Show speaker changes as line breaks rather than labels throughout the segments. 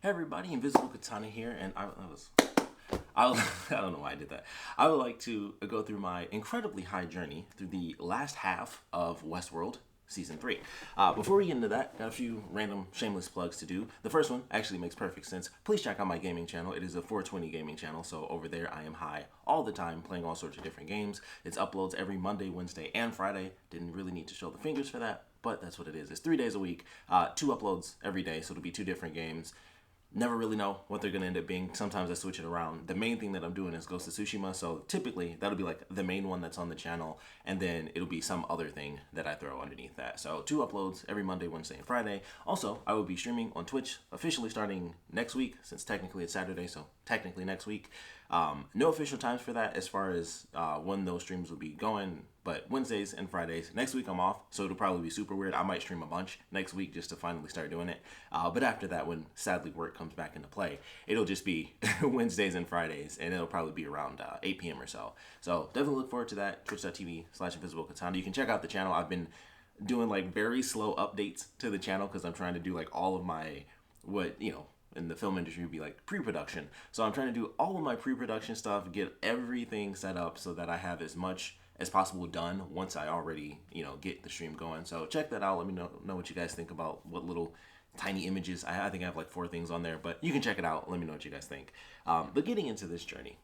Hey everybody, Invisiblekatana here, and I don't know why I did that. I would like to go through my incredibly high journey through the last half of WestWorld Season 3. Before we get into that, got a few random shameless plugs to do. The first one actually makes perfect sense. Please check out my gaming channel. It is a 420 gaming channel, so over there I am high all the time playing all sorts of different games. It's uploads every Monday, Wednesday, and Friday. Didn't really need to show the fingers for that, but that's what it is. It's 3 days a week, 2 uploads every day, so it'll be 2 different games. Never really know what they're going to end up being. Sometimes I switch it around. The main thing that I'm doing is Ghost of Tsushima, so typically that'll be like the main one that's on the channel, and then it'll be some other thing that I throw underneath that. So 2 uploads every Monday, Wednesday, and Friday. Also, I will be streaming on Twitch officially starting next week, since technically it's Saturday, so technically next week. No official times for that as far as when those streams will be going, but Wednesdays and Fridays. Next week I'm off, so it'll probably be super weird. I might stream a bunch next week just to finally start doing it. But after that, when sadly work comes back into play, it'll just be Wednesdays and Fridays, and it'll probably be around 8 p.m. or so. So definitely look forward to that. Twitch.tv/Invisiblekatana. You can check out the channel. I've been doing like very slow updates to the channel because I'm trying to do like all of my, in the film industry would be like pre-production. So I'm trying to do all of my pre-production stuff, get everything set up so that I have as much as possible done once I already, get the stream going. So check that out. Let me know what you guys think about what little tiny images. I think I have like 4 things on there, but you can check it out. Let me know what you guys think. But getting into this journey.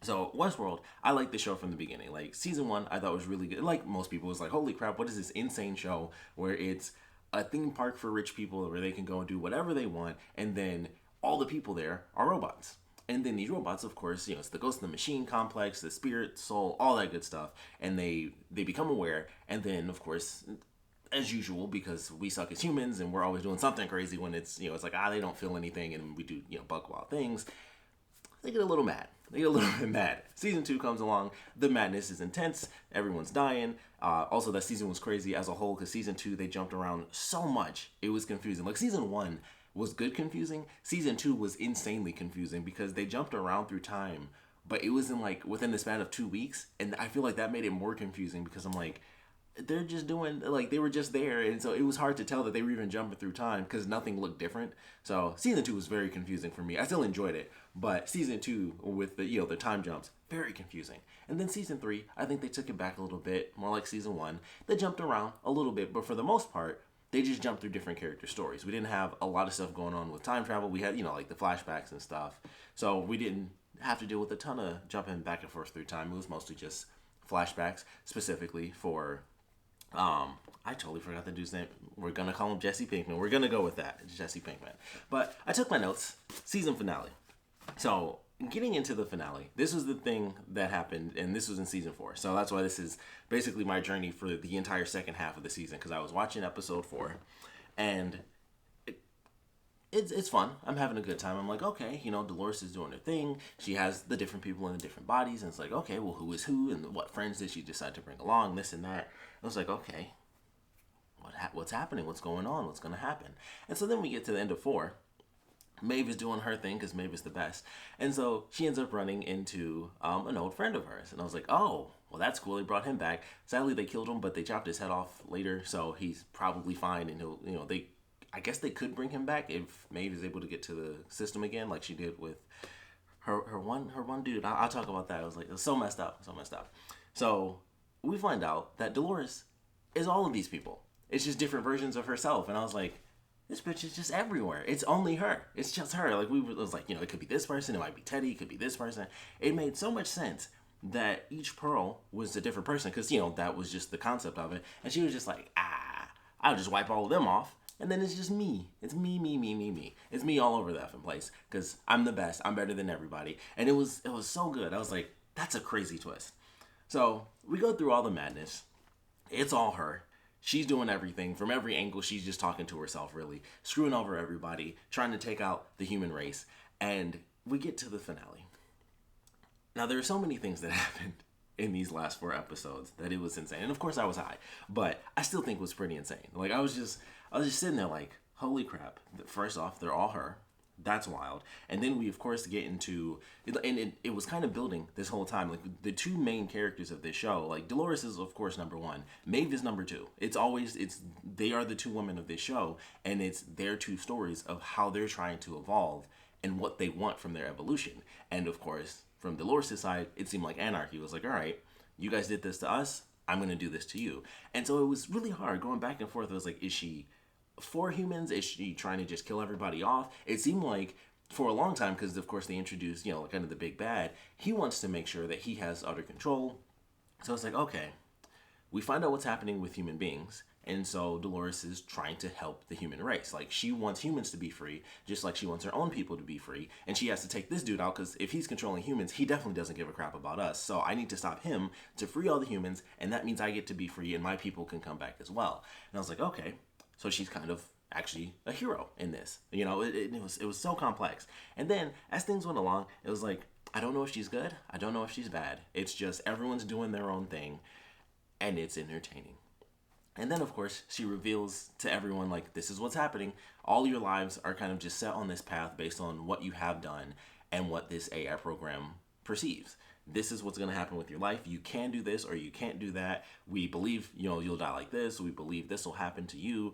So Westworld, I liked the show from the beginning. Like season 1, I thought was really good. Like most people, was like, holy crap, what is this insane show where it's a theme park for rich people where they can go and do whatever they want, and then all the people there are robots. And then these robots, of course, it's the Ghost in the Machine complex, the spirit, soul, all that good stuff. And they become aware, and then, of course, as usual, because we suck as humans and we're always doing something crazy when it's, it's like, they don't feel anything and we do, buck wild things. They get a little mad. They get a little bit mad. Season 2 comes along. The madness is intense. Everyone's dying. Also, that season was crazy as a whole because season 2, they jumped around so much. It was confusing. Like, season 1 was good confusing. Season 2 was insanely confusing because they jumped around through time, but it was within the span of 2 weeks. And I feel like that made it more confusing because I'm like, they're just doing, they were just there, and so it was hard to tell that they were even jumping through time because nothing looked different. So season 2 was very confusing for me. I still enjoyed it, but season 2 with the time jumps, very confusing. And then season 3, I think they took it back a little bit, more like season 1. They jumped around a little bit, but for the most part, they just jumped through different character stories. We didn't have a lot of stuff going on with time travel. We had, like the flashbacks and stuff. So we didn't have to deal with a ton of jumping back and forth through time. It was mostly just flashbacks, specifically for I totally forgot the dude's name. We're gonna call him Jesse Pinkman. We're gonna go with that, Jesse Pinkman. But I took my notes. Season finale. So getting into the finale, this was the thing that happened, and this was in season 4. So that's why this is basically my journey for the entire second half of the season, because I was watching episode 4, and it's fun. I'm having a good time. I'm like, okay, Dolores is doing her thing. She has the different people in the different bodies, and it's like, okay, well, who is who, and what friends did she decide to bring along, this and that. I was like, okay, what's happening? What's going on? What's going to happen? And so then we get to the end of 4. Maeve is doing her thing because Maeve is the best. And so she ends up running into an old friend of hers. And I was like, oh, well, that's cool. They brought him back. Sadly, they killed him, but they chopped his head off later. So he's probably fine. And he'll, I guess they could bring him back if Maeve is able to get to the system again, like she did with her one dude. I'll talk about that. I was like, it was so messed up. So we find out that Dolores is all of these people. It's just different versions of herself. And I was like, this bitch is just everywhere. It's only her. It's just her. It was like, it could be this person. It might be Teddy. It could be this person. It made so much sense that each Pearl was a different person because, that was just the concept of it. And she was just like, I'll just wipe all of them off. And then it's just me. It's me. It's me all over the effing place because I'm the best. I'm better than everybody. And it was so good. I was like, that's a crazy twist. So we go through all the madness. It's all her. She's doing everything. From every angle, she's just talking to herself, really. Screwing over everybody. Trying to take out the human race. And we get to the finale. Now, there are so many things that happened in these last 4 episodes that it was insane. And of course, I was high. But I still think it was pretty insane. I was just sitting there like, holy crap. First off, they're all her. That's wild. And then we, of course, get into it was kind of building this whole time. Like the two main characters of this show, like Dolores is of course number one, Maeve is number two. They are the two women of this show, and it's their two stories of how they're trying to evolve and what they want from their evolution. And of course, from Dolores' side, it seemed like anarchy. It was like, all right, you guys did this to us, I'm gonna do this to you. And so it was really hard going back and forth. It was like, is she for humans? Is she trying to just kill everybody off? It seemed like for a long time, because of course they introduced, kind of the big bad, he wants to make sure that he has utter control. So it's like, okay, we find out what's happening with human beings. And so Dolores is trying to help the human race. Like, she wants humans to be free, just like she wants her own people to be free. And she has to take this dude out, because if he's controlling humans, he definitely doesn't give a crap about us. So I need to stop him to free all the humans, and that means I get to be free, and my people can come back as well. And I was like, okay, so she's kind of actually a hero in this. It was so complex. And then, as things went along, it was like, I don't know if she's good, I don't know if she's bad. It's just everyone's doing their own thing, and it's entertaining. And then, of course, she reveals to everyone, like, this is what's happening. All your lives are kind of just set on this path based on what you have done and what this AI program perceives. This is what's going to happen with your life. You can do this or you can't do that. We believe, you'll die like this. We believe this will happen to you.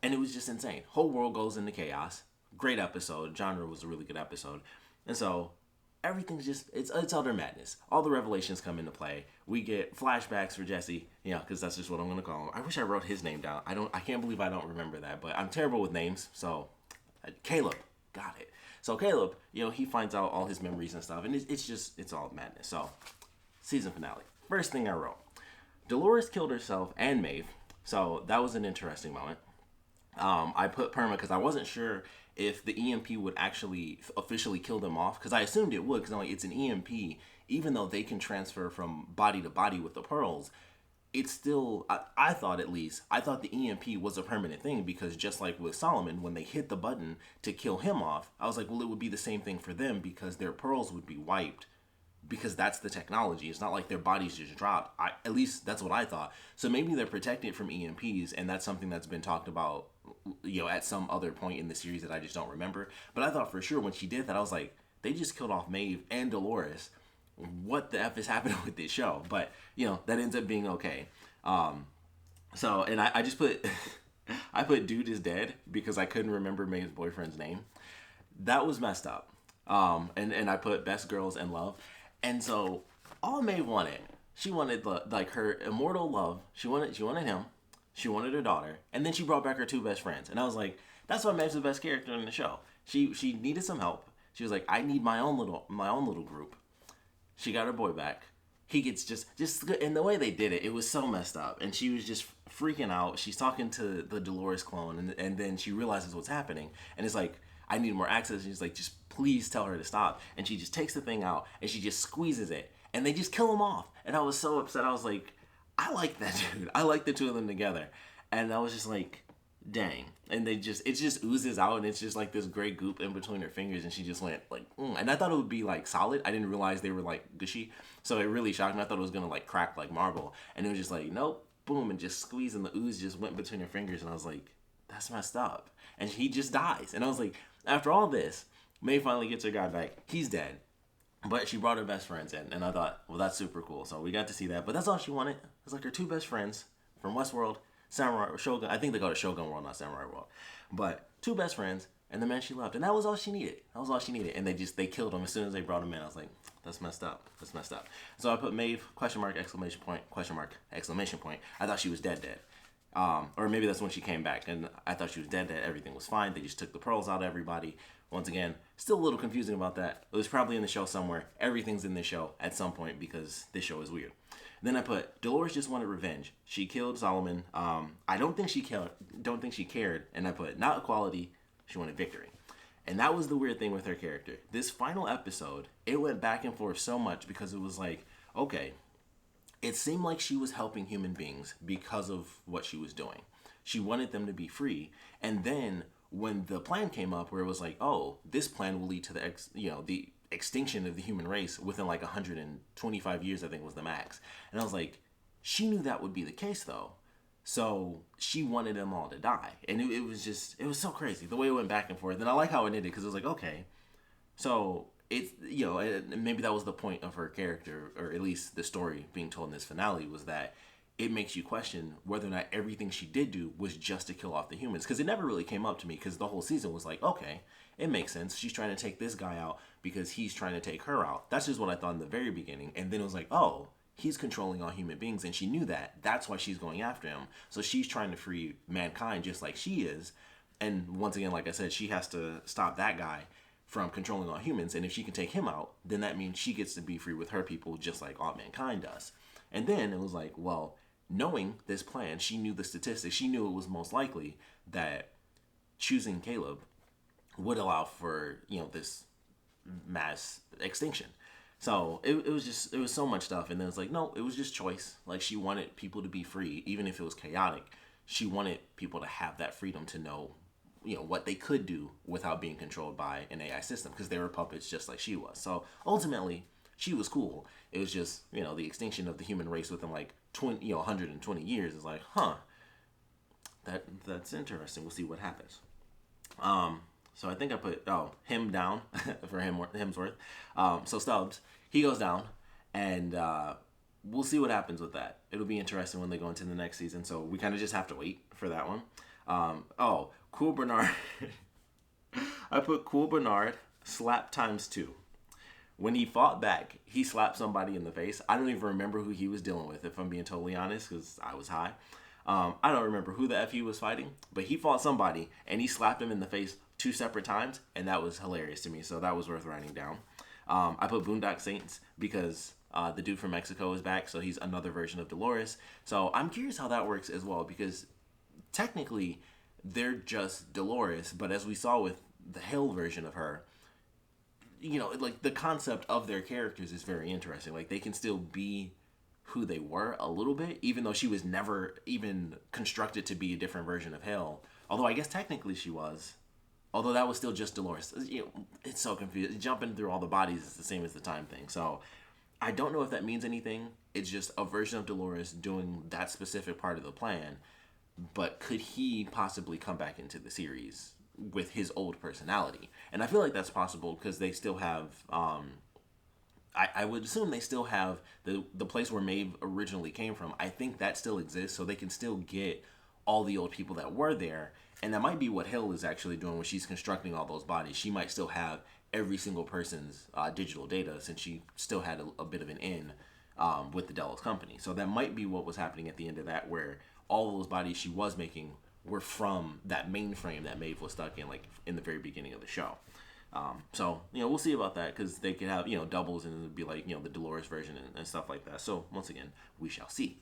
And it was just insane. Whole world goes into chaos. Great episode. Genre was a really good episode. And so everything's just, it's utter madness. All the revelations come into play. We get flashbacks for Jesse, because that's just what I'm going to call him. I wish I wrote his name down. I can't believe I don't remember that, but I'm terrible with names. So Caleb, got it. So Caleb, he finds out all his memories and stuff, and it's all madness. So season finale. First thing I wrote, Dolores killed herself and Maeve. So that was an interesting moment. I put perma because I wasn't sure if the EMP would actually officially kill them off, because I assumed it would, because it's an EMP. Even though they can transfer from body to body with the pearls, it's still, I thought the EMP was a permanent thing, because just like with Solomon, when they hit the button to kill him off, I was like, well, it would be the same thing for them, because their pearls would be wiped, because that's the technology. It's not like their bodies just dropped. At least that's what I thought. So maybe they're protected from EMPs, and that's something that's been talked about, at some other point in the series that I just don't remember. But I thought for sure when she did that, I was like, they just killed off Maeve and Dolores. What the F is happening with this show? But, that ends up being okay. And I just put, I put dude is dead because I couldn't remember Maeve's boyfriend's name. That was messed up. And I put best girls in love. And so all Maeve wanted, she wanted her immortal love. She wanted him. She wanted her daughter, and then she brought back her two best friends. And I was like, that's why Maeve's the best character in the show. She needed some help. She was like, I need my own little group. She got her boy back. He gets just and the way they did it, it was so messed up. And she was just freaking out. She's talking to the Dolores clone, and then she realizes what's happening, and it's like, I need more access. And she's like, just please tell her to stop. And she just takes the thing out and she just squeezes it, and they just kill him off. And I was so upset. I was like, I like that dude. I like the two of them together. And I was just like, dang. And it just oozes out, and it's just like this gray goop in between her fingers, and she just went like, And I thought it would be like solid. I didn't realize they were like gushy. So it really shocked me. I thought it was gonna like crack like marble. And it was just like, nope, boom, and just squeezed, and the ooze just went between her fingers. And I was like, that's messed up. And he just dies. And I was like, after all this, May finally gets her guy back. He's dead. But she brought her best friends in, and I thought, well, that's super cool. So we got to see that. But that's all she wanted. It's like her two best friends from WestWorld, Samurai, Shogun. I think they call it Shogun World, not Samurai World. But two best friends, and the man she loved. And that was all she needed. And they killed him as soon as they brought him in. I was like, that's messed up. So I put Maeve, question mark, exclamation point, question mark, exclamation point. I thought she was dead. Or maybe that's when she came back, and I thought she was dead. Everything was fine. They just took the pearls out of everybody. Once again, still a little confusing about that. It was probably in the show somewhere. Everything's in the show at some point, because this show is weird. Then I put, Dolores just wanted revenge. She killed Solomon. I don't think she cared. And I put, not equality. She wanted victory. And that was the weird thing with her character. This final episode, it went back and forth so much, because it was like, okay, it seemed like she was helping human beings because of what she was doing. She wanted them to be free. And then when the plan came up where it was like, oh, this plan will lead to the extinction of the human race within like 125 years, I think was the max. And I was like, she knew that would be the case though. So she wanted them all to die. And it was just, it was so crazy the way it went back and forth. And I like how it ended because it was like, okay, so it's, and maybe that was the point of her character, or at least the story being told in this finale, was that it makes you question whether or not everything she did do was just to kill off the humans. Because it never really came up to me, because the whole season was like, okay, it makes sense. She's trying to take this guy out because he's trying to take her out. That's just what I thought in the very beginning. And then it was like, oh, he's controlling all human beings, and she knew that. That's why she's going after him. So she's trying to free mankind just like she is. And once again, like I said, she has to stop that guy from controlling all humans. And if she can take him out, then that means she gets to be free with her people just like all mankind does. And then it was like, well, knowing this plan, she knew the statistics. She knew it was most likely that choosing Caleb would allow for, this mass extinction. So it was so much stuff. And then it's like, no, it was just choice. Like, she wanted people to be free, even if it was chaotic. She wanted people to have that freedom to know, what they could do without being controlled by an AI system, because they were puppets just like she was. So ultimately, she was cool. It was just, the extinction of the human race within like 120 years is like, that's interesting. We'll see what happens. So I think I put him down for Hemsworth. So Stubbs, he goes down, and we'll see what happens with that. It'll be interesting when they go into the next season. So we kind of just have to wait for that one. Cool Bernard. I put Cool Bernard slap ×2. When he fought back, he slapped somebody in the face. I don't even remember who he was dealing with, if I'm being totally honest, because I was high. I don't remember who the F he was fighting, but he fought somebody, and he slapped him in the face 2 separate times, and that was hilarious to me, so that was worth writing down. I put Boondock Saints because the dude from Mexico is back, so he's another version of Dolores. So I'm curious how that works as well, because technically they're just Dolores, but as we saw with the Hill version of her, like the concept of their characters is very interesting. Like, they can still be who they were a little bit, even though she was never even constructed to be a different version of Hill. Although I guess technically she was. Although that was still just Dolores. It's so confusing. Jumping through all the bodies is the same as the time thing. So I don't know if that means anything. It's just a version of Dolores doing that specific part of the plan. But could he possibly come back into the series with his old personality? And I feel like that's possible because they still have... I would assume they still have the place where Maeve originally came from. I think that still exists, so they can still get all the old people that were there. And that might be what Hill is actually doing when she's constructing all those bodies. She might still have every single person's digital data, since she still had a bit of an in with the Delos company. So that might be what was happening at the end of that, where all those bodies she was making were from that mainframe that Maeve was stuck in, like in the very beginning of the show. So, we'll see about that, because they could have, doubles, and it would be like, the Dolores version and stuff like that. So, once again, we shall see.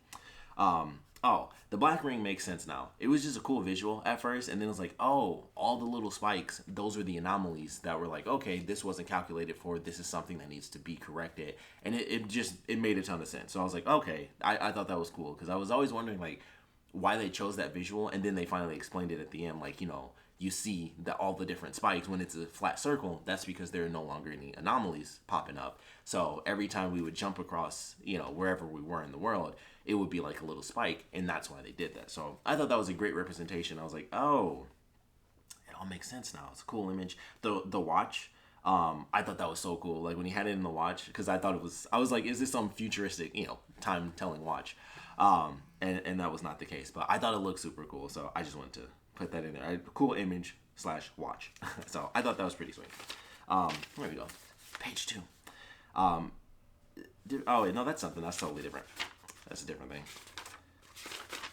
The black ring makes sense now. It was just a cool visual at first, and then it was like, oh, all the little spikes, those were the anomalies that were like, okay, this wasn't calculated for, this is something that needs to be corrected. And it made a ton of sense. So I was like, okay, I thought that was cool, because I was always wondering, like, why they chose that visual, and then they finally explained it at the end, like, you see that all the different spikes, when it's a flat circle, that's because there are no longer any anomalies popping up. So every time we would jump across, wherever we were in the world, it would be like a little spike, and that's why they did that. So I thought that was a great representation. I was like, oh, it all makes sense now. It's a cool image. The watch, I thought that was so cool. Like, when he had it in the watch, because I was like, is this some futuristic, time-telling watch? And that was not the case, but I thought it looked super cool, so I just wanted to put that in there. Cool image / watch. So I thought that was pretty sweet. There we go. Page 2. Wait, no, that's something. That's totally different. That's a different thing.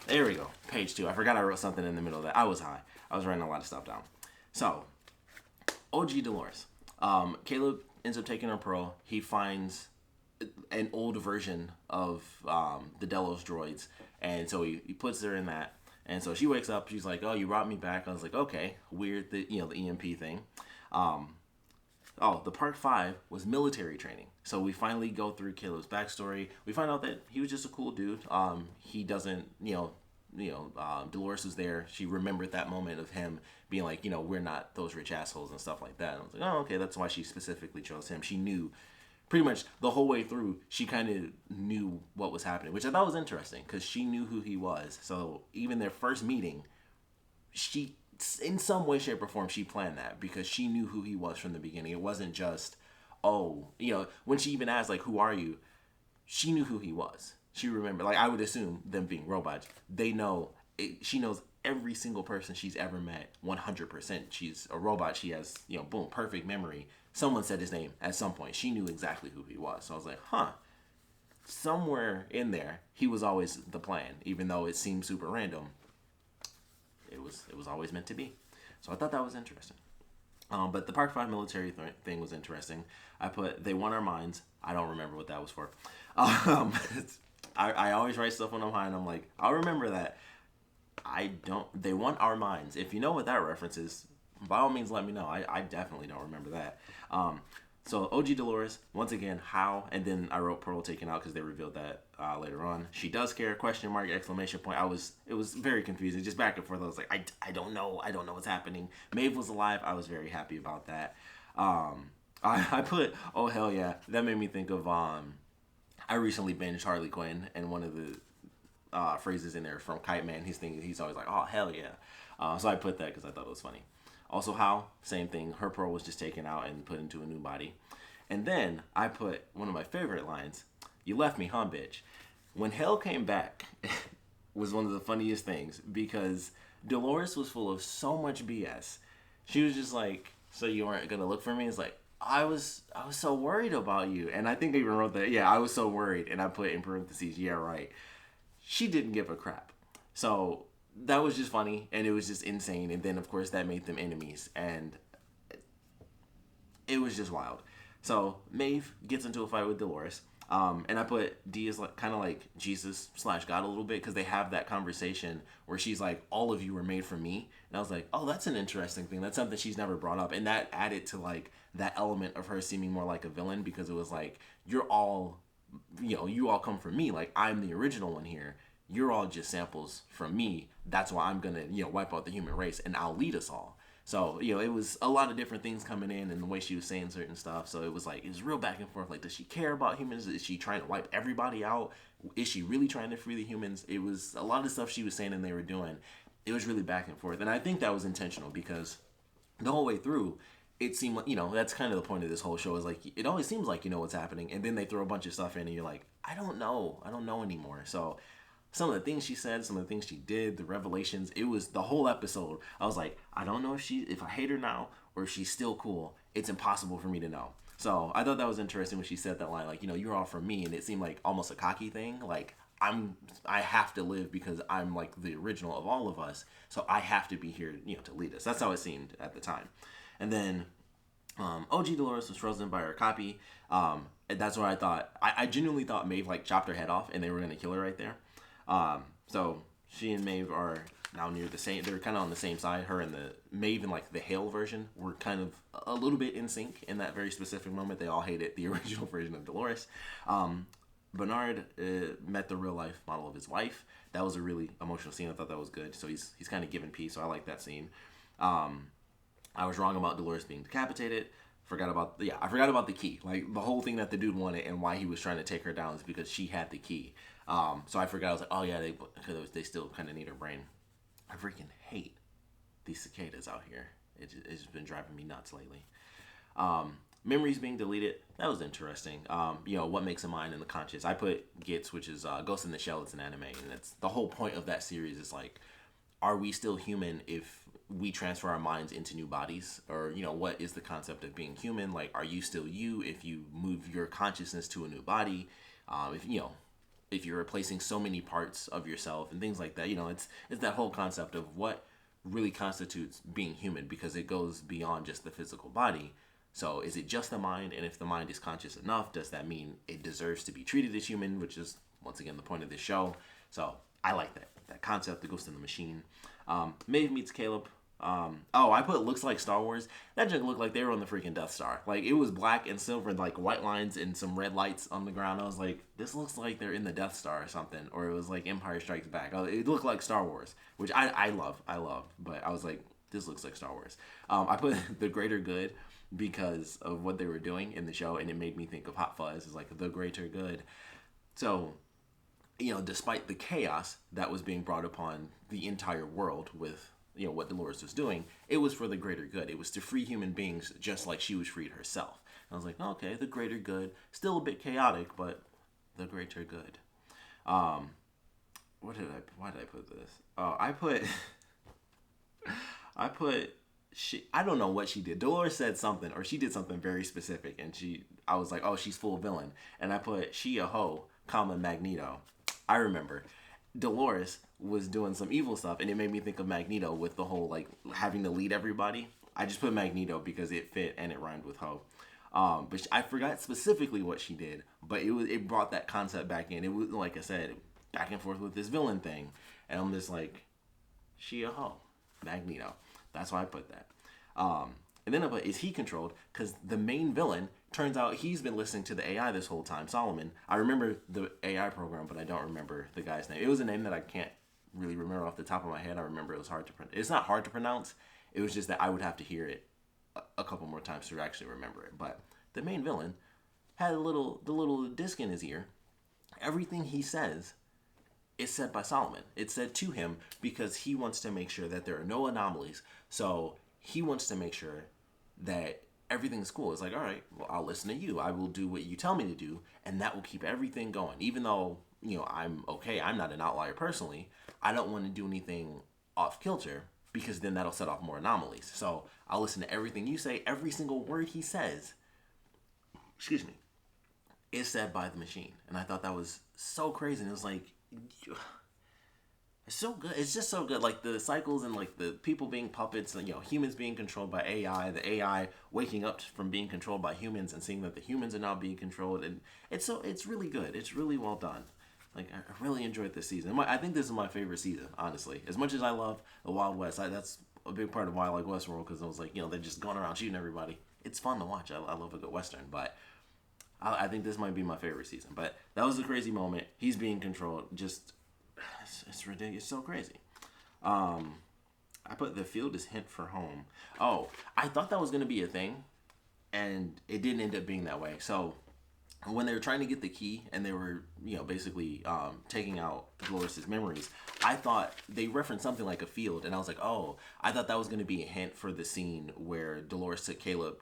There we go. Page 2. I forgot I wrote something in the middle of that. I was high. I was writing a lot of stuff down. So, OG Dolores. Caleb ends up taking her pearl. He finds an old version of the Delos droids, and so he puts her in that. And so she wakes up. She's like, "Oh, you brought me back." I was like, "Okay, weird." The EMP thing. The part 5 was military training. So we finally go through Caleb's backstory. We find out that he was just a cool dude. He doesn't, Dolores was there. She remembered that moment of him being like, we're not those rich assholes and stuff like that. And I was like, oh, okay, that's why she specifically chose him. She knew pretty much the whole way through, she kind of knew what was happening, which I thought was interesting because she knew who he was. So even their first meeting, she, in some way, shape, or form, she planned that because she knew who he was from the beginning. It wasn't just, oh, when she even asked, like, who are you? She knew who he was. She remembered. Like, I would assume, them being robots, they know, she knows every single person she's ever met 100%. She's a robot. She has, boom, perfect memory. Someone said his name at some point. She knew exactly who he was. So I was like, somewhere in there, he was always the plan, even though it seemed super random. It was always meant to be. So I thought that was interesting. But the Park 5 military thing was interesting. I put, they won our minds. I don't remember what that was for. I always write stuff when I'm high, and I'm like, I'll remember that. They won our minds. If you know what that reference is, by all means, let me know. I definitely don't remember that. So OG Dolores, once again, how? And then I wrote Pearl taken out because they revealed that later on. She does care, question mark, exclamation point. It was very confusing, just back and forth. I was like, I don't know what's happening. Maeve was alive. I was very happy about that. I put, oh hell yeah. That made me think of, I recently binged Harley Quinn, and one of the phrases in there from Kite Man, he's always like, oh hell yeah. So I put that because I thought it was funny. Also, how? Same thing. Her pearl was just taken out and put into a new body. And then I put one of my favorite lines. You left me, huh, bitch? When Hell came back was one of the funniest things because Dolores was full of so much BS. She was just like, so you weren't going to look for me? It's like, I was so worried about you. And I think I even wrote that. Yeah, I was so worried. And I put in parentheses, yeah, right. She didn't give a crap. So that was just funny, and it was just insane. And then, of course, that made them enemies, and it was just wild. So Maeve gets into a fight with Dolores, and I put D is like, kind of like Jesus / God a little bit, because they have that conversation where she's like, all of you were made for me. And I was like, oh, that's an interesting thing. That's something she's never brought up. And that added to like that element of her seeming more like a villain, because it was like, you're all, you all come from me. Like, I'm the original one here. You're all just samples from me. That's why I'm going to, wipe out the human race, and I'll lead us all. So, it was a lot of different things coming in, and the way she was saying certain stuff. So it was like, it was real back and forth. Like, does she care about humans? Is she trying to wipe everybody out? Is she really trying to free the humans? It was a lot of stuff she was saying and they were doing. It was really back and forth. And I think that was intentional, because the whole way through, it seemed like, that's kind of the point of this whole show, is like, it always seems like you know what's happening. And then they throw a bunch of stuff in and you're like, I don't know anymore. So some of the things she said, some of the things she did, the revelations, it was the whole episode. I was like, I don't know if I hate her now or if she's still cool. It's impossible for me to know. So I thought that was interesting when she said that line, like, you're all for me. And it seemed like almost a cocky thing. Like, I have to live because I'm like the original of all of us. So I have to be here, to lead us. That's how it seemed at the time. And then OG Dolores was frozen by her copy. And that's where I genuinely thought Maeve like chopped her head off and they were going to kill her right there. So she and Maeve are now near the same, they're kind of on the same side. Her and Maeve in like the Hale version were kind of a little bit in sync in that very specific moment. They all hated the original version of Dolores. Bernard met the real life model of his wife. That was a really emotional scene. I thought that was good. So he's kind of given peace. So I like that scene. I was wrong about Dolores being decapitated. I forgot about the key. Like, the whole thing that the dude wanted and why he was trying to take her down is because she had the key. So I forgot. I was like, oh yeah, they still kind of need her brain. I freaking hate these cicadas out here. It's just been driving me nuts lately. Memories being deleted. That was interesting. What makes a mind in the conscious. I put Gits, which is Ghost in the Shell. It's an anime, and it's the whole point of that series is like, are we still human if we transfer our minds into new bodies? Or, what is the concept of being human? Like, are you still you if you move your consciousness to a new body? If you're replacing so many parts of yourself and things like that, it's that whole concept of what really constitutes being human, because it goes beyond just the physical body. So is it just the mind? And if the mind is conscious enough, does that mean it deserves to be treated as human, which is, once again, the point of this show. So I like that concept, the Ghost in the Machine. Maeve meets Caleb. I put looks like Star Wars. That junk looked like they were on the freaking Death Star. Like, it was black and silver, like white lines and some red lights on the ground. I was like, this looks like they're in the Death Star or something. Or it was like Empire Strikes Back. It looked like Star Wars, which I love. But I was like, this looks like Star Wars. I put the greater good. because of what they were doing in the show, and it made me think of Hot Fuzz as like the greater good. So, despite the chaos that was being brought upon the entire world with what Dolores was doing, it was for the greater good. It was to free human beings just like she was freed herself. And I was like, okay, the greater good, still a bit chaotic, but the greater good. Why did I put this? Oh, I put I don't know what she did. Dolores said something, or she did something very specific, and I was like, oh, she's full villain. And I put she a hoe, comma Magneto. I remember Dolores was doing some evil stuff, and it made me think of Magneto with the whole like having to lead everybody. I just put Magneto because it fit and it rhymed with hoe. But I forgot specifically what she did, but it brought that concept back in. It was, like I said, back and forth with this villain thing, and I'm just like, she a hoe, Magneto. That's why I put that. And then I put, is he controlled? Because the main villain, turns out he's been listening to the AI this whole time, Solomon. I remember the AI program, but I don't remember the guy's name. It was a name that I can't really remember off the top of my head. I remember it was hard to pronounce. It's not hard to pronounce. It was just that I would have to hear it a couple more times to actually remember it. But the main villain had the little disc in his ear. Everything he says is said by Solomon. It's said to him because he wants to make sure that there are no anomalies. So he wants to make sure that everything's cool. It's like, all right, well, I'll listen to you. I will do what you tell me to do, and that will keep everything going. Even though, I'm okay, I'm not an outlier personally, I don't want to do anything off kilter because then that'll set off more anomalies. So I'll listen to everything you say. Every single word he says, is said by the machine. And I thought that was so crazy. And it was like, it's so good. It's just so good. Like the cycles and like the people being puppets and, humans being controlled by AI, the AI waking up from being controlled by humans and seeing that the humans are now being controlled. And it's really good. It's really well done. Like, I really enjoyed this season. I think this is my favorite season, honestly. As much as I love the Wild West, that's a big part of why I like Westworld, because I was like, they're just going around shooting everybody. It's fun to watch. I love a good Western, but I think this might be my favorite season. But that was a crazy moment. He's being controlled. Just, it's ridiculous. It's so crazy. I put the field is hint for home. Oh, I thought that was going to be a thing, and it didn't end up being that way. So when they were trying to get the key and they were, basically taking out Dolores' memories, I thought they referenced something like a field, and I was like, oh, I thought that was going to be a hint for the scene where Dolores took Caleb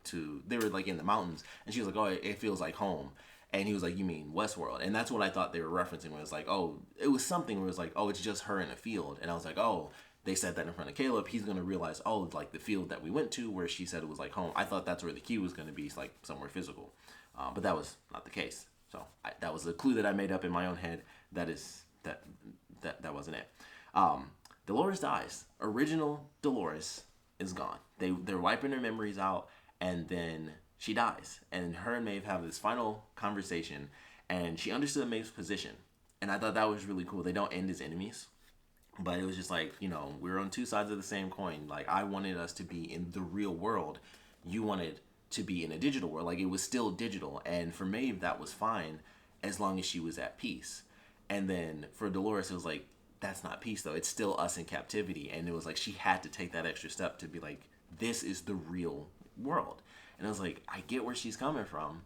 they were like in the mountains, and she was like, oh, it feels like home. And he was like, you mean Westworld? And that's what I thought they were referencing, where it was like, oh, it was something where it was like, oh, it's just her in a field. And I was like, oh, they said that in front of Caleb. He's going to realize, oh, like the field that we went to where she said it was like home. I thought that's where the key was going to be, like somewhere physical. But that was not the case. So that was a clue that I made up in my own head. That wasn't it. Dolores dies. Original Dolores is gone. They're wiping her memories out, and then she dies. And her and Maeve have this final conversation, and she understood Maeve's position. And I thought that was really cool. They don't end as enemies, but it was just like, we're on two sides of the same coin. Like, I wanted us to be in the real world. You wanted to be in a digital world. Like, it was still digital, and for Maeve that was fine as long as she was at peace. And then for Dolores it was like, that's not peace though, it's still us in captivity. And it was like she had to take that extra step to be like, this is the real world. And I was like, I get where she's coming from,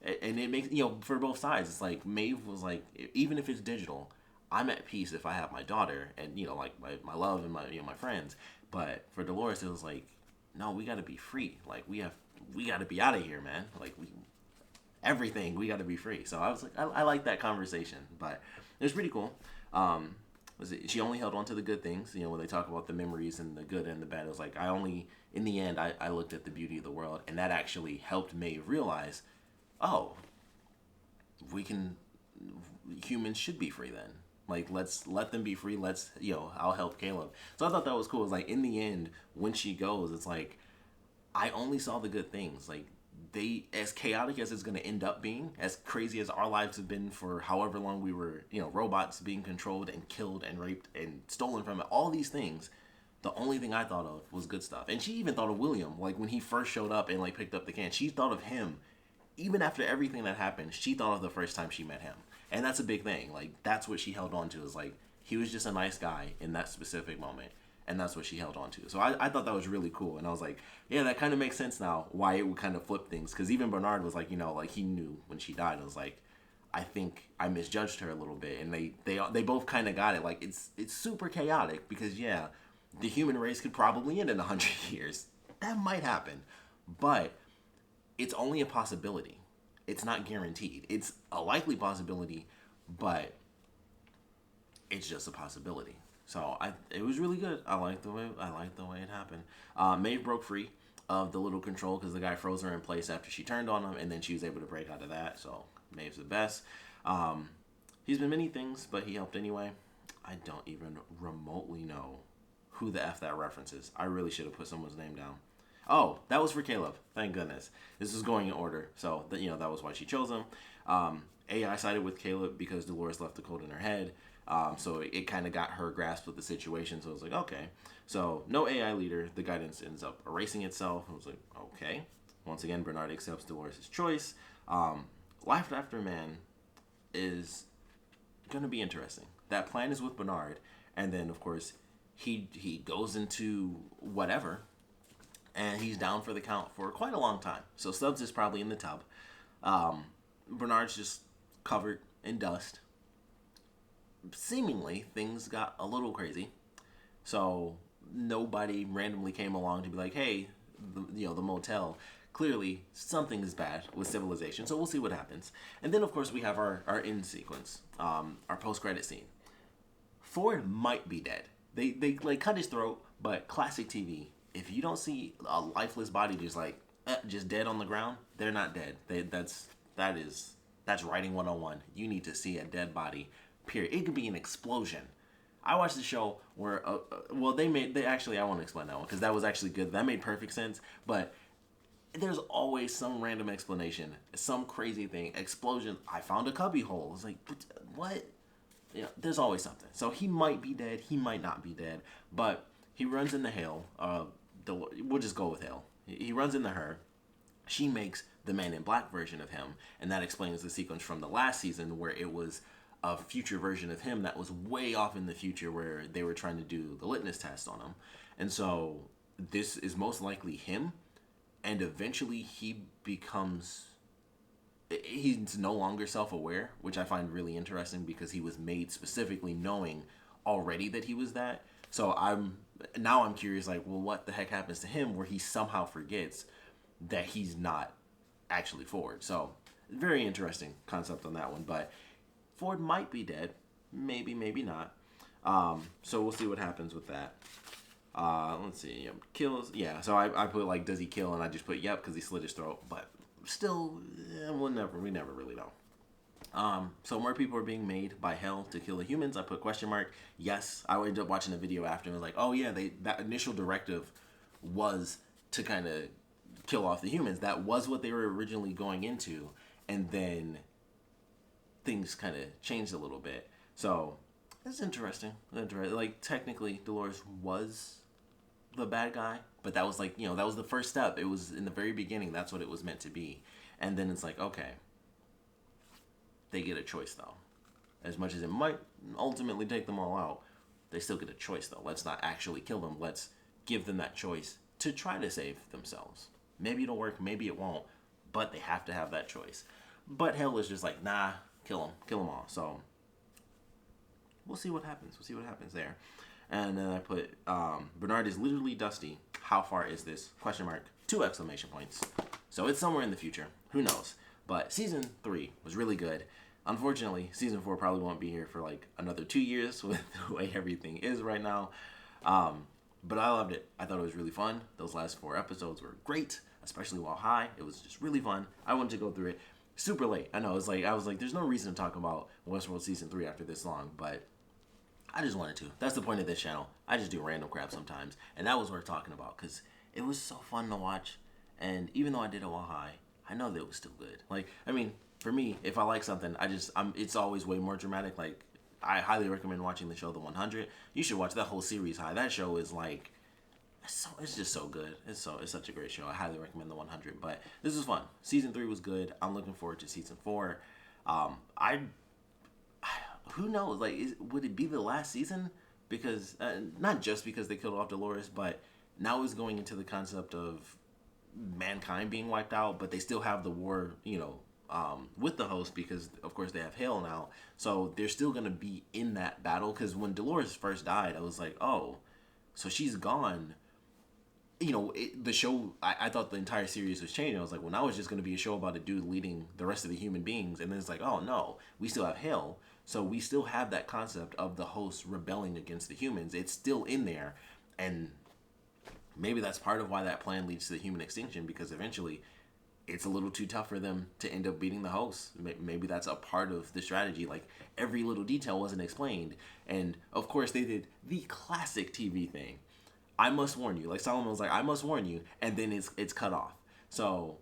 and it makes, for both sides, it's like Maeve was like, even if it's digital, I'm at peace if I have my daughter and like my love and my my friends. But for Dolores it was like, no, we got to be free. Like, we got to be out of here, man. Like, we got to be free. So I was like, I like that conversation, but it was pretty cool. She only held on to the good things, when they talk about the memories and the good and the bad. It was like, in the end, I looked at the beauty of the world, and that actually helped Maeve realize, oh, humans should be free then. Like, let's let them be free. Let's, I'll help Caleb. So I thought that was cool. It's like, in the end, when she goes, it's like, I only saw the good things. Like, as chaotic as it's going to end up being, as crazy as our lives have been for however long we were, robots being controlled and killed and raped and stolen from it, all these things, the only thing I thought of was good stuff. And she even thought of William, like when he first showed up and like picked up the can. She thought of him. Even after everything that happened, she thought of the first time she met him. And that's a big thing. Like, that's what she held on to, is like, he was just a nice guy in that specific moment. and that's what she held on to. So I thought that was really cool, and I was like, yeah, that kind of makes sense now why it would kind of flip things, because even Bernard was like, like he knew when she died. I was like, I think I misjudged her a little bit, and they both kind of got it. Like it's super chaotic because the human race could probably end in 100 years. That might happen, but it's only a possibility. It's not guaranteed. It's a likely possibility, but it's just a possibility. So it was really good. I liked the way it happened. Maeve broke free of the little control because the guy froze her in place after she turned on him, and then she was able to break out of that. So Maeve's the best. He's been many things, but he helped anyway. I don't even remotely know who the F that reference is. I really should have put someone's name down. Oh, that was for Caleb. Thank goodness. This is going in order, so that was why she chose him. AI sided with Caleb because Dolores left the code in her head. So it kind of got her grasp of the situation. So I was like, okay. So no AI leader. The guidance ends up erasing itself. I was like, okay. Once again, Bernard accepts Dolores' choice. Life After Man is going to be interesting. That plan is with Bernard. And then, of course, he goes into whatever. And he's down for the count for quite a long time. So Stubbs is probably in the tub. Bernard's just covered in dust. Seemingly, things got a little crazy. So nobody randomly came along to be like, hey, the motel, clearly something is bad with civilization. So we'll see what happens. And then, of course, we have our end sequence, our post-credit scene. Ford might be dead. They like cut his throat, but classic TV. If you don't see a lifeless body just dead on the ground, they're not dead. That's writing 101. You need to see a dead body, period. It could be an explosion. I watched the show where, I want to explain that one because that was actually good. That made perfect sense, but there's always some random explanation, some crazy thing, explosion. I found a cubby hole. It's like, what? There's always something. So he might be dead. He might not be dead, but he runs into Hale. We'll just go with Hale. He runs into her. She makes the Man in Black version of him, and that explains the sequence from the last season where it was a future version of him that was way off in the future where they were trying to do the litmus test on him. And so this is most likely him, and eventually he's no longer self-aware, which I find really interesting because he was made specifically knowing already that he was that. So I'm curious, like, well, what the heck happens to him where he somehow forgets that he's not actually Ford? So very interesting concept on that one, but Ford might be dead, maybe not. So we'll see what happens with that. Let's see, kills. Yeah, so I put like, does he kill? And I just put yep because he slit his throat, but still, we never really know. So more people are being made by Hell to kill the humans. I put question mark. Yes, I ended up watching a video after and was like, oh yeah, that initial directive was to kind of kill off the humans. That was what they were originally going into, and then things kind of changed a little bit. So that's interesting. Like technically, Dolores was the bad guy, but that was like, that was the first step. It was in the very beginning. That's what it was meant to be, and then it's like, okay. They get a choice, though. As much as it might ultimately take them all out, they still get a choice, though. Let's not actually kill them. Let's give them that choice to try to save themselves. Maybe it'll work, maybe it won't, but they have to have that choice. But Hell is just like, nah, kill them all. So we'll see what happens. We'll see what happens there. And then I put, Bernard is literally dusty. How far is this? Question mark. 2 exclamation points. So it's somewhere in the future. Who knows? But season 3 was really good. Unfortunately, season 4 probably won't be here for like another 2 years with the way everything is right now. But I loved it. I thought it was really fun. Those last 4 episodes were great, especially while high. It was just really fun. I wanted to go through it super late. I know, I was like, there's no reason to talk about WestWorld season 3 after this long, but I just wanted to. That's the point of this channel. I just do random crap sometimes, and that was worth talking about because it was so fun to watch. And even though I did it while high, I know that it was still good. Like, I mean, for me, if I like something, it's always way more dramatic. Like, I highly recommend watching the show The 100. You should watch that whole series high. That show is like, it's just so good. It's such a great show. I highly recommend The 100. But this was fun. Season 3 was good. I'm looking forward to season 4. Who knows? Like, would it be the last season because not just because they killed off Dolores, but now it's going into the concept of mankind being wiped out, but they still have the war, with the host because of course they have Hale now, so they're still gonna be in that battle. Because when Dolores first died, I was like, oh, so she's gone. The show, I thought the entire series was changing. I was like, well, now it's just going to be a show about a dude leading the rest of the human beings. And then it's like, oh, no, we still have Hell. So we still have that concept of the host rebelling against the humans. It's still in there. And maybe that's part of why that plan leads to the human extinction, because eventually it's a little too tough for them to end up beating the host. Maybe that's a part of the strategy. Like, every little detail wasn't explained. And, of course, they did the classic TV thing. I must warn you. Like, Solomon was like, I must warn you. And then it's cut off. So,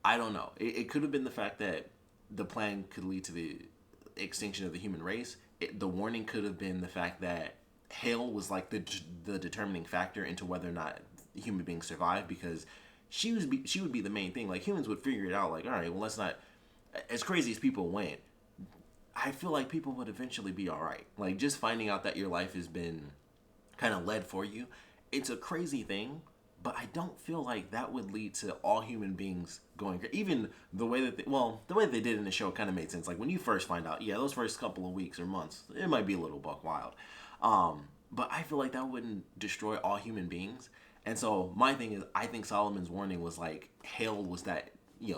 I don't know. It could have been the fact that the plan could lead to the extinction of the human race. The warning could have been the fact that Hale was like the determining factor into whether or not human beings survive, because she would be the main thing. Like, humans would figure it out. Like, all right, well, let's not... As crazy as people went, I feel like people would eventually be all right. Like, just finding out that your life has been kind of led for you, it's a crazy thing, but I don't feel like that would lead to all human beings going... Even the way that the way they did in the show kind of made sense. Like, when you first find out, yeah, those first couple of weeks or months, it might be a little buck wild. But I feel like that wouldn't destroy all human beings. And so my thing is, I think Solomon's warning was like, Hale was that,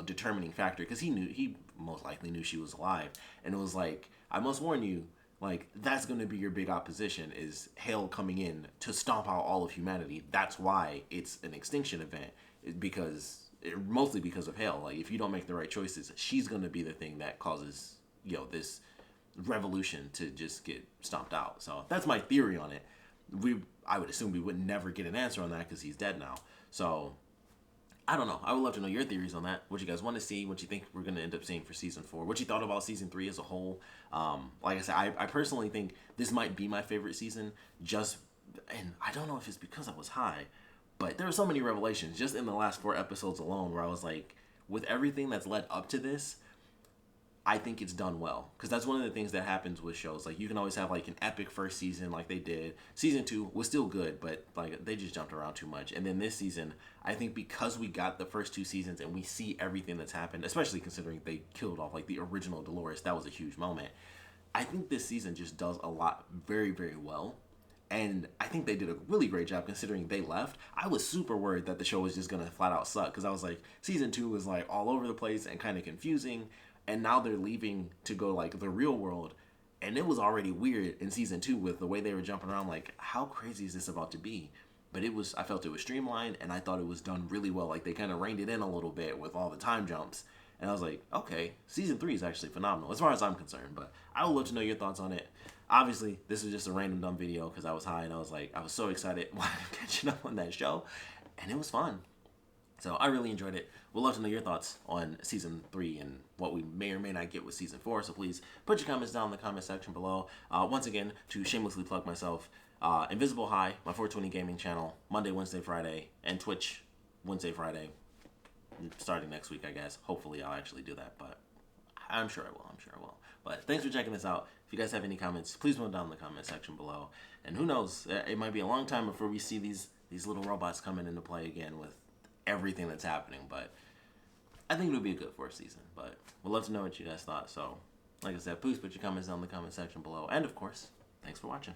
determining factor, because he most likely knew she was alive. And it was like, I must warn you, like, that's going to be your big opposition, is Hale coming in to stomp out all of humanity. That's why it's an extinction event, mostly because of Hale. Like, if you don't make the right choices, she's going to be the thing that causes, this revolution to just get stomped out. So that's my theory on it. I would assume we would never get an answer on that because he's dead now. So I don't know. I would love to know your theories on that. What you guys want to see, what you think we're going to end up seeing for season 4, what you thought about season 3 as a whole. Like I said, I personally think this might be my favorite season, and I don't know if it's because I was high, but there were so many revelations just in the last 4 episodes alone where I was like, with everything that's led up to this, I think it's done well. Because that's one of the things that happens with shows. Like, you can always have like an epic first season like they did. Season 2 was still good, but like they just jumped around too much. And then this season, I think because we got the first 2 seasons and we see everything that's happened, especially considering they killed off like the original Dolores, that was a huge moment. I think this season just does a lot very, very well. And I think they did a really great job considering they left. I was super worried that the show was just going to flat out suck, because I was like, season 2 was like all over the place and kind of confusing. And now they're leaving to go like the real world. And it was already weird in season 2 with the way they were jumping around. Like, how crazy is this about to be? But I felt it was streamlined, and I thought it was done really well. Like, they kind of reined it in a little bit with all the time jumps. And I was like, okay, season 3 is actually phenomenal as far as I'm concerned. But I would love to know your thoughts on it. Obviously, this was just a random dumb video because I was high and I was so excited while catching up on that show. And it was fun. So I really enjoyed it. We'd love to know your thoughts on season 3 and what we may or may not get with season 4. So please put your comments down in the comment section below. Once again, to shamelessly plug myself, Invisible High, my 420 gaming channel, Monday, Wednesday, Friday, and Twitch, Wednesday, Friday, starting next week, I guess. Hopefully I'll actually do that, but I'm sure I will. But thanks for checking this out. If you guys have any comments, please put them down in the comment section below. And who knows, it might be a long time before we see these little robots coming into play again with everything that's happening, but I think it'll be a good 4th season. But we'd love to know what you guys thought. So, like I said, please put your comments down in the comment section below. And of course, thanks for watching.